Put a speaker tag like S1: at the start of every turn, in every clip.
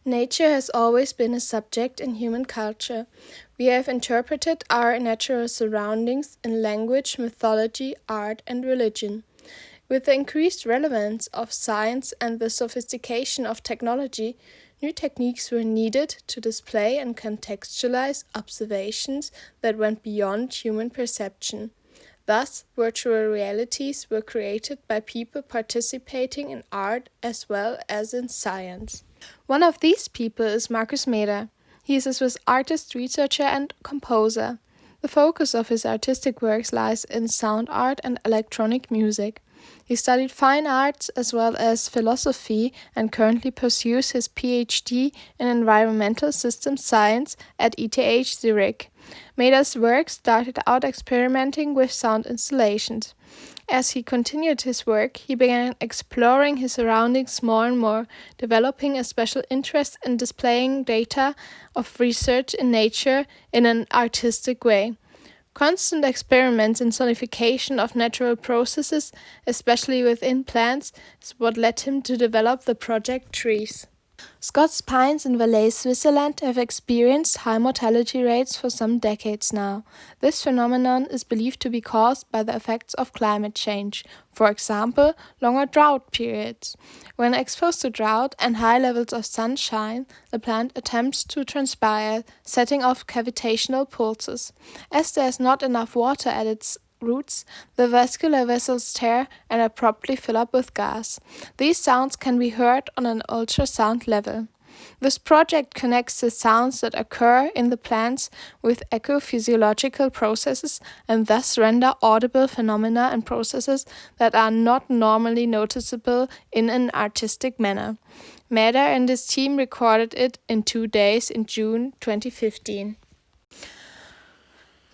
S1: Nature has always been a subject in human culture. We have interpreted our natural surroundings in language, mythology, art, and religion. With the increased relevance of science and the sophistication of technology, new techniques were needed to display and contextualize observations that went beyond human perception. Thus, virtual realities were created by people participating in art as well as in science. One of these people is Markus Maeder. He is a Swiss artist, researcher, and composer. The focus of his artistic works lies in sound art and electronic music. He studied fine arts as well as philosophy and currently pursues his PhD in environmental systems science at ETH Zurich. Maeder's work started out experimenting with sound installations. As he continued his work, he began exploring his surroundings more and more, developing a special interest in displaying data of research in nature in an artistic way. Constant experiments in sonification of natural processes, especially within plants, is what led him to develop the project trees. Scots pines in Valais, Switzerland have experienced high mortality rates for some decades now. This phenomenon is believed to be caused by the effects of climate change, for example, longer drought periods. When exposed to drought and high levels of sunshine, the plant attempts to transpire, setting off cavitational pulses. As there is not enough water at its roots, the vascular vessels tear and abruptly fill up with gas. These sounds can be heard on an ultrasound level. This project connects the sounds that occur in the plants with ecophysiological processes and thus render audible phenomena and processes that are not normally noticeable in an artistic manner. Maeder and his team recorded it in 2 days in June 2015.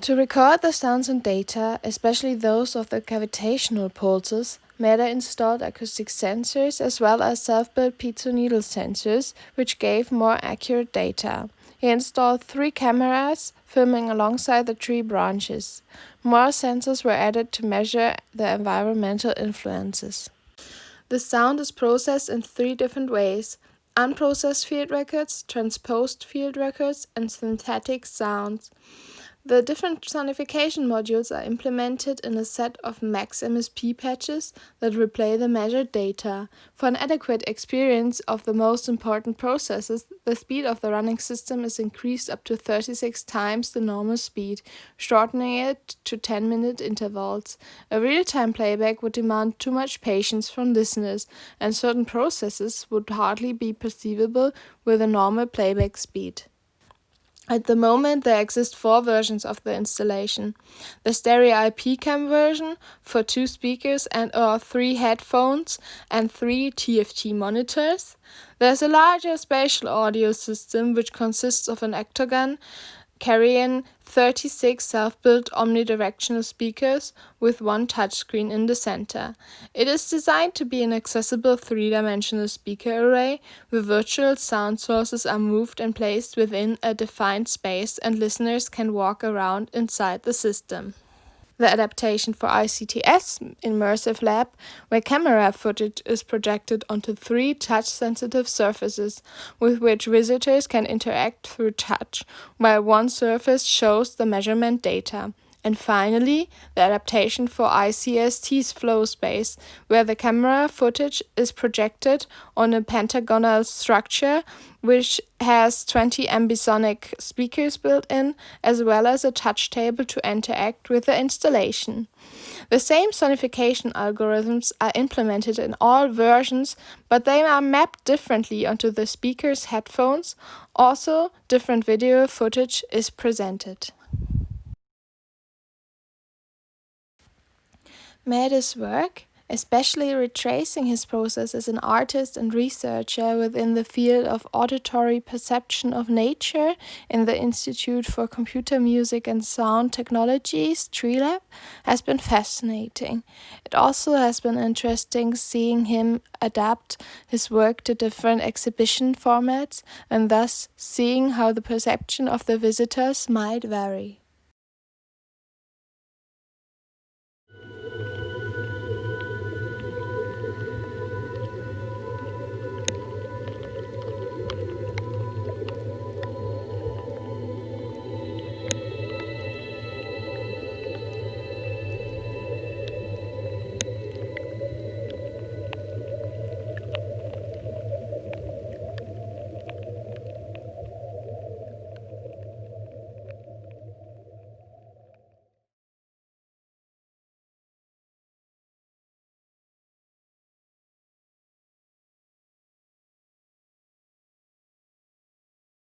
S1: To record the sounds and data, especially those of the cavitational pulses, Maeder installed acoustic sensors as well as self-built piezo needle sensors, which gave more accurate data. He installed 3 cameras, filming alongside the tree branches. More sensors were added to measure the environmental influences. The sound is processed in 3 different ways: unprocessed field records, transposed field records, and synthetic sounds. The different sonification modules are implemented in a set of max MSP patches that replay the measured data. For an adequate experience of the most important processes, the speed of the running system is increased up to 36 times the normal speed, shortening it to 10-minute intervals. A real-time playback would demand too much patience from listeners, and certain processes would hardly be perceivable with a normal playback speed. At the moment, there exist 4 versions of the installation: the stereo IP cam version for 2 speakers and/or 3 headphones and 3 TFT monitors. There's a larger spatial audio system which consists of an octagon carrying 36 self-built omnidirectional speakers with 1 touchscreen in the center. It is designed to be an accessible 3-dimensional speaker array where virtual sound sources are moved and placed within a defined space and listeners can walk around inside the system. The adaptation for ICTS Immersive Lab, where camera footage is projected onto 3 touch-sensitive surfaces with which visitors can interact through touch, while one surface shows the measurement data. And finally, the adaptation for ICST's Flow Space, where the camera footage is projected on a pentagonal structure which has 20 ambisonic speakers built in, as well as a touch table to interact with the installation. The same sonification algorithms are implemented in all versions, but they are mapped differently onto the speaker's headphones. Also, different video footage is presented. Maeder's work, especially retracing his process as an artist and researcher within the field of auditory perception of nature in the Institute for Computer Music and Sound Technologies, TreeLab, has been fascinating. It also has been interesting seeing him adapt his work to different exhibition formats and thus seeing how the perception of the visitors might vary.